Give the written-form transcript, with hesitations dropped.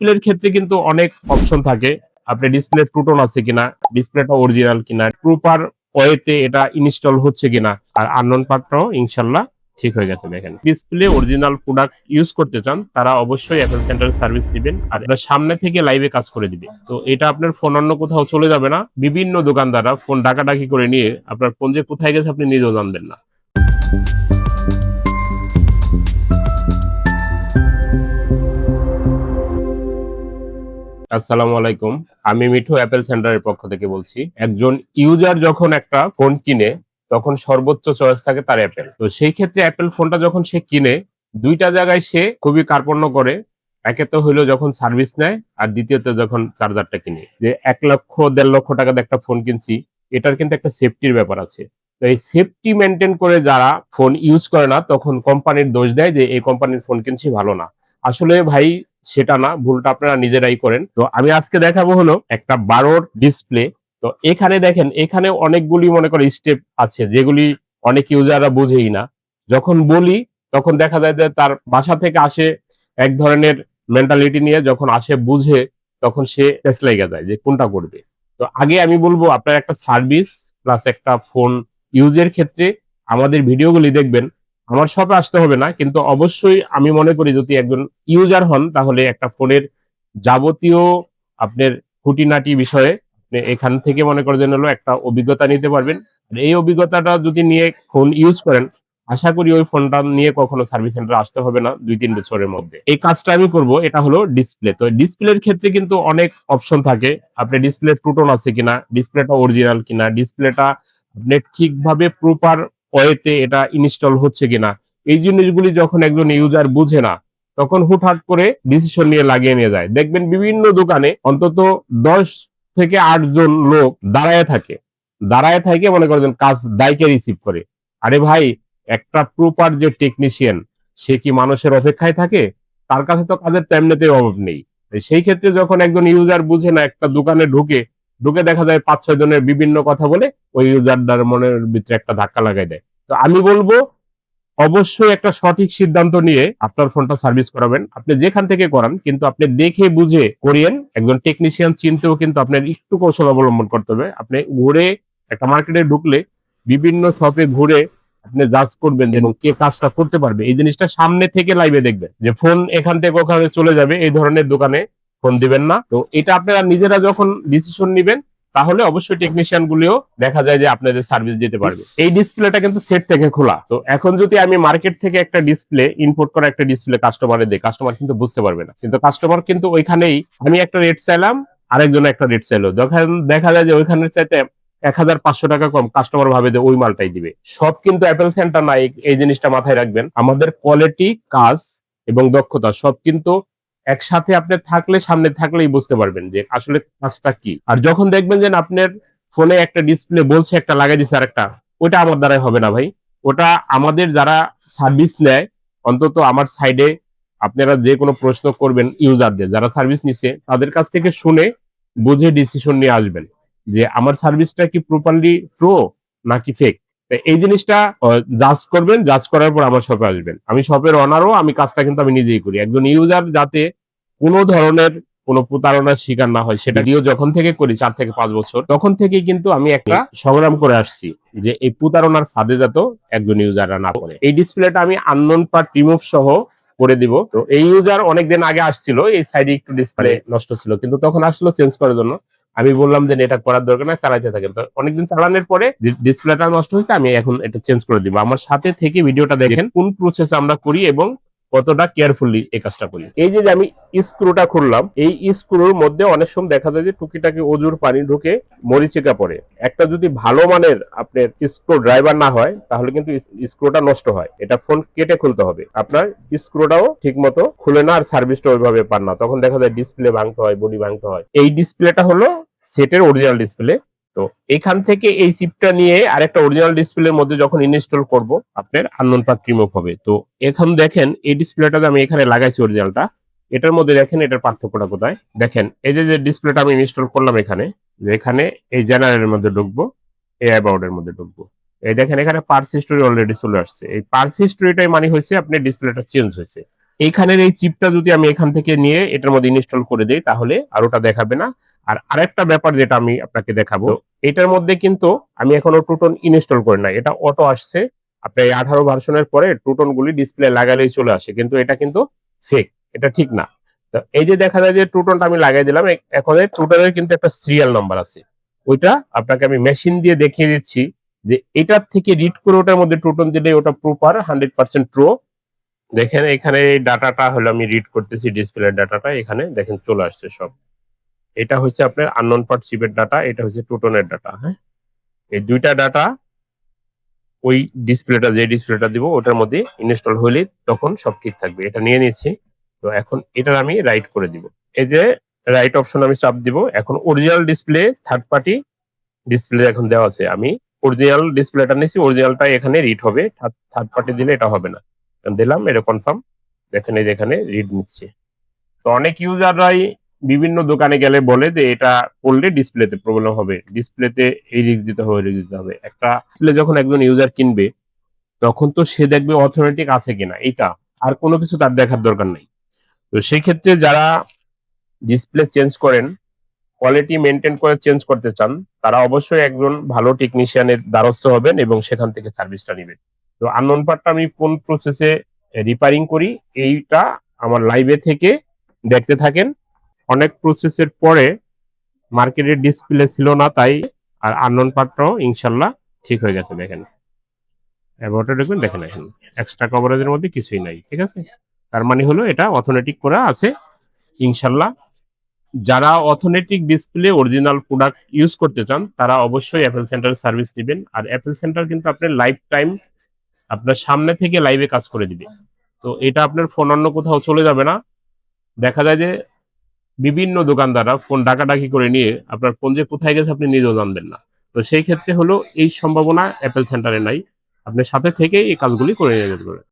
ডিসপ্লের ক্ষেত্রে কিন্তু অনেক অপশন থাকে। আপনি ডিসপ্লে ট্রুটন আছে কিনা, ডিসপ্লেটা অরিজিনাল কিনা, প্রপার ওয়েতে এটা ইনস্টল হচ্ছে কিনা, আর আননোন পার্টটাও ইনশাল্লাহ ঠিক হয়ে গেছে। দেখেন, ডিসপ্লে অরিজিনাল প্রোডাক্ট ইউজ করতে চান তারা অবশ্যই অ্যাপেল সেন্টার সার্ভিস নেবেন, আর এটা সামনে থেকে লাইভে কাজ করে দিবে। তো এটা আপনার ফোন অন্য কোথাও চলে যাবে না। বিভিন্ন দোকানদাররা ফোন ডাকাডাকি করে নিয়ে আপনার ফোন যে কোথায় গেছে আপনি নিজেও জানবেন না। আসসালামু আলাইকুম, আমি মিঠু অ্যাপেল সেন্টারের পক্ষ থেকে বলছি। একজন ইউজার যখন একটা ফোন কিনে তখন সর্বোচ্চ চয়েস থাকে তার অ্যাপেল। তো সেই ক্ষেত্রে অ্যাপেল ফোনটা যখন সে কিনে দুইটা জায়গায় সে খুবই কার্পণ্য করে। একে তো হইলো যখন সার্ভিস নেয়, আর দ্বিতীয়ত যখন চার্জারটা কিনে, যে 1 লক্ষ 1.5 লক্ষ টাকাতে একটা ফোন কিনছি, এটার কিন্তু একটা সেফটির ব্যাপার আছে। তো এই সেফটি মেনটেন করে যারা ফোন ইউজ করে না তখন কোম্পানির দোষ দেয় যে এই কোম্পানির ফোন কিনছি ভালো না। আসলে ভাই সেটা না, ভুলটা আপনারা নিজেরাই করেন। তো আমি আজকে দেখাবো হলো একটা 12 ডিসপ্লে। তো এখানে দেখেন, এখানে অনেকগুলি মনে করে স্টেপ আছে যেগুলি অনেক ইউজাররা বুঝেই না। যখন বলি তখন দেখা যায় যে তার বাসা থেকে আসে এক ধরনের মেন্টালিটি নিয়ে, যখন আসে বুঝে তখন সে টেস্ট লেগে যায় যে কোনটা করবে। তো আগে আমি বলবো, আপনার একটা সার্ভিস প্লাস একটা ফোন ইউজের ক্ষেত্রে আমাদের ভিডিওগুলি দেখবেন। আমার শপে আসতে হবে না, কিন্তু অবশ্যই আমি মনে করি যদি একজন ইউজার হন তাহলে একটা ফোনের যাবতীয় আপনার খুঁটিনাটি বিষয়ে আপনি এখান থেকে মনে করেন হলো একটা অভিজ্ঞতা নিতে পারবেন। আর এই অভিজ্ঞতাটা যদি নিয়ে ফোন ইউজ করেন, আশা করি ওই ফোনটা নিয়ে কখনো সার্ভিস সেন্টার আসতে হবে না 2-3 বছরের মধ্যে। এই কাজটা আমি করব, এটা হলো ডিসপ্লে। তো ডিসপ্লের ক্ষেত্রে কিন্তু অনেক অপশন থাকে। আপনি ডিসপ্লে ট্রুটন আছে কিনা, ডিসপ্লেটা অরিজিনাল কিনা, ডিসপ্লেটা আপনি ঠিকভাবে প্রপার ওয়েতে এটা ইনস্টল হচ্ছে কিনা, এই জিনিসগুলি যখন একজন ইউজার বুঝে না তখন হুটহাট করে ডিসিশন নিয়ে লাগিয়ে নিয়ে যায়। দেখবেন বিভিন্ন দোকানে অন্তত 10 থেকে 8 জন লোক দাঁড়ায় থাকে মনে করেন কাজ দায়কে রিসিভ করে। আরে ভাই, একটা প্রপার যে টেকনিশিয়ান সে কি মানুষের অপেক্ষায় থাকে? তার কাছে তো কাজের তেমনিতেই অভাব নেই। সেই ক্ষেত্রে যখন একজন ইউজার বুঝে না, একটা দোকানে ঢুকে ঢুকে দেখা যায় 5-6 জনের বিভিন্ন কথা বলে ওই ইউজারটার মনের ভিতরে একটা ধাক্কা লাগাই দেয়। তো আমি বলবো অবশ্যই একটা সঠিক সিদ্ধান্ত নিয়ে আপনার ফোনটা সার্ভিস করাবেন। আপনি যেখান থেকে করান কিন্তু আপনি দেখে বুঝে করিয়েন। একজন টেকনিশিয়ান চিনতেও কিন্তু আপনার একটু কৌশল অবলম্বন করতে হবে। আপনি ঘুরে একটা মার্কেটে ঢুকলে বিভিন্ন শপে ঘুরে আপনি জাজ করবেন এবং কে কাজটা করতে পারবে। এই জিনিসটা সামনে থেকে লাইভে দেখবেন। যে ফোন এখান থেকে ওখানে চলে যাবে এই ধরনের দোকানে ফোন দিবেন না। তো এটা আপনারা নিজেরা যখন ডিসিশন নিবেন তাহলে অবশ্যই টেকনিশিয়ান গুলিও দেখা যায় যে আপনাদের সার্ভিস দিতে পারবে। এই ডিসপ্লেটা কিন্তু সেট থেকে খোলা। তো এখন যদি আমি মার্কেট থেকে একটা ডিসপ্লে ইম্পোর্ট করা একটা ডিসপ্লে কাস্টমারে দেই, কাস্টমার কিন্তু বুঝতে পারবে না। কিন্তু কাস্টমার কিন্তু ওইখানেই আমি একটা রেট চাইলাম, আরেকজন একটা রেট চাইলো, যখন দেখা যায় যে ওইখানের চাইতে 1,500 টাকা কম, কাস্টমার ভাবে যে ওই মালটাই দিবে। সব কিন্তু অ্যাপেল সেন্টার না, এই জিনিসটা মাথায় রাখবেন। আমাদের কোয়ালিটি, কাজ এবং দক্ষতা সব কিন্তু একসাথে আপনি থাকলে, সামনে থাকলেই বুঝতে পারবেন যে আসলে কাজটা কি। আর যখন দেখবেন যে আপনার ফোনে একটা ডিসপ্লে বলছে একটা লাগাই দিচ্ছে আরেকটা, ওটা আমার দ্বারাই হবে না ভাই। ওটা আমাদের যারা সার্ভিস নেয়, অন্তত আমার সাইডে আপনারা যে কোনো প্রশ্ন করবেন ইউজারদের যারা সার্ভিস নিচ্ছে তাদের কাছ থেকে শুনে বুঝে ডিসিশন নিয়ে আসবেন যে আমার সার্ভিসটা কি প্রপারলি ট্রু নাকি ফেক। এই জিনিসটা জাজ করবেন, জাজ করার পর আমার শপে আসবেন। আমি শপের অনারও, আমি কাজটা কিন্তু আমি নিজেই করি। একজন ইউজার যাতে কোনো ধরনের কোনো প্রতারণার শিকার না হয়, সেটা দিয়েও যখন থেকে করি 4 থেকে 5 বছর, তখন থেকেই কিন্তু আমি একটা সংগ্রাম করে আসছি যে এই প্রতারণার ফাঁদে যাতে একজন ইউজাররা না পড়ে। এই ডিসপ্লেটা আমি আননোন পার্ট রিমুভ সহ করে দিব। তো এই ইউজার অনেকদিন আগে আসছিল, এই সাইডে একটু ডিসপ্লে নষ্ট ছিল, কিন্তু তখন আসলো চেঞ্জ করার জন্য। আমি বললাম যে এটা করার দরকার না, চালাইতে থাকেন। তো অনেকদিন চালানোর পরে ডিসপ্লেটা নষ্ট হয়েছে, আমি এখন এটা চেঞ্জ করে দিব। আমার সাথে থেকে ভিডিওটা দেখেন কোন প্রসেস আমরা করি এবং কতটা কেয়ারফুলি এই কাজটা করি। এই যে আমি স্ক্রুটা খুললাম, এই স্ক্রুর মধ্যে অনেক সময় দেখা যায় যে টুকিটাকি অজুর পানি ঢুকে মরিচিকা পড়ে। একটা যদি ভালো মানের আপনার স্ক্রু ড্রাইভার না হয় তাহলে কিন্তু স্ক্রুটা নষ্ট হয়। এটা ফোন কেটে খুলতে হবে। আপনার স্ক্রুটাও ঠিক মতো খুলে না, আর সার্ভিসটা ওইভাবে পান না, তখন দেখা যায় ডিসপ্লে ভাঙতে হয়, বডি ভাঙতে হয়। এই ডিসপ্লেটা হলো সেটের অরিজিনাল ডিসপ্লে। তো এখান থেকে এই চিপটা নিয়ে আরেকটা অরিজিনাল ডিসপ্লের মধ্যে যখন ইনস্টল করব আপনার আননোন পার্ট রিমুভ হবে। তো এখন দেখেন এই ডিসপ্লেটা আমি এখানে লাগাইছি অরিজিনালটা, এটার মধ্যে দেখেন এটার পার্থক্যটা কোথায়। দেখেন এই যে ডিসপ্লেটা আমি ইনস্টল করলাম এখানে, এখানে এই জেনারেলের মধ্যে ঢুকবো, এই অ্যাবাউটের মধ্যে ঢুকবো, এই দেখেন এখানে পার্টস হিস্টোরি অলরেডি চলে আসছে। এই পার্টস হিস্টোরিটাই মানে হয়েছে আপনার ডিসপ্লেটা চেঞ্জ হয়েছে। এইখানের এই চিপটা যদি আমি এখান থেকে নিয়ে এটার মধ্যে ইনস্টল করে দেই তাহলে আর ওটা দেখাবে না। আর আরেকটা ব্যাপার যেটা আমি আপনাকে দেখাবো, এটার মধ্যে কিন্তু আমি এখনো টুটন ইনস্টল করি নাই, এটা অটো আসছে। আপনি 18 ভার্সনের পরে টুটন গুলি ডিসপ্লে লাগালেই চলে আসে, কিন্তু এটা কিন্তু ফেক, এটা ঠিক না। তো এই যে দেখা যায় যে টুটনটা আমি লাগাই দিলাম, এখন এই টুটনের কিন্তু একটা সিরিয়াল নাম্বার আছে, ওইটা আপনাকে আমি মেশিন দিয়ে দেখিয়ে দিচ্ছি যে এটার থেকে রিড করে ওটার মধ্যে টুটন দিলে ওটা প্রপার 100% ট্রু। দেখেন এখানে এই ডাটাটা হলো আমি রিড করতেছি, ডিসপ্লে ডাটাটা এখানে দেখেন চলে আসছে সব। এটা হচ্ছে আপনার আননোন পার্ট চিপের ডাটা, এটা হচ্ছে টুটনের ডাটা। হ্যাঁ, এই দুইটা ডাটা ওই ডিসপ্লেটা, যে ডিসপ্লেটা দিব ওটার মধ্যে ইনস্টল হলে তখন সব ঠিক থাকবে। এটা নিয়ে নিচ্ছি, তো এখন এটার আমি রাইট করে দিব। এই যে রাইট অপশন আমি চাপ দিব, এখন original display third party display এখন দেওয়া আছে, আমি অরিজিনাল ডিসপ্লেটা নিয়েছি, অরিজিনালটা এখানে রিড হবে, থার্ড পার্টি দিলে এটা হবে না। দিলাম, এটা কনফার্ম। দেখেন এই যে এখানে রিড নিচ্ছে। তো অনেক ইউজাররাই বিভিন্ন দোকানে গেলে বলে যে এটা করলে ডিসপ্লেতে প্রবলেম হবে, ডিসপ্লেতে এই রিস্ক দিতে হবে, রিস্ক দিতে হবে। একটা ডিসপ্লে যখন একজন ইউজার কিনবে তখন তো সে দেখবে অথেন্টিক আছে কিনা, এটা আর কোনো কিছু তার দেখার দরকার নেই। তো সেই ক্ষেত্রে যারা ডিসপ্লে চেঞ্জ করেন, কোয়ালিটি মেনটেন করে চেঞ্জ করতে চান, তারা অবশ্যই একজন ভালো টেকনিশিয়ানের দ্বারস্থ হবেন এবং সেখান থেকে সার্ভিসটা নেবেন। তো আননোন পার্টটা আমি কোন প্রসেসে রিপেয়ারিং করি এইটা আমার লাইভে থেকে দেখতে থাকেন। অনেক প্রসেসের পরে মার্কেটের ডিসপ্লে ছিল না তাই, আর আননোন পার্টটাও ইনশাল্লাহ ঠিক হয়ে গেছে। দেখেন অ্যাবাউটে দেখবেন, দেখেন এখন এক্সট্রা কভারেজের মধ্যে কিছুই নাই, ঠিক আছে। তার মানে হলো এটা অথেন্টিক করা আছে ইনশাল্লাহ। যারা authentic display original product use করতে চান তারা অবশ্যই অ্যাপেল সেন্টারের সার্ভিস নেবেন। আর অ্যাপেল সেন্টার কিন্তু আপনার লাইফ টাইম আপনার সামনে থেকে লাইভে কাজ করে দিবে। তো এটা আপনার ফোন অন্য কোথাও চলে যাবে না। দেখা যায় যে বিভিন্ন দোকানদাররা ফোন ডাকাডাকি করে নিয়ে আপনার ফোন যে কোথায় গেছে আপনি নিজেও জানবেন না। তো সেই ক্ষেত্রে হলো এই সম্ভাবনা অ্যাপেল সেন্টারে নাই, আপনি সাথে থেকে এই কাজগুলি করে নেবেন।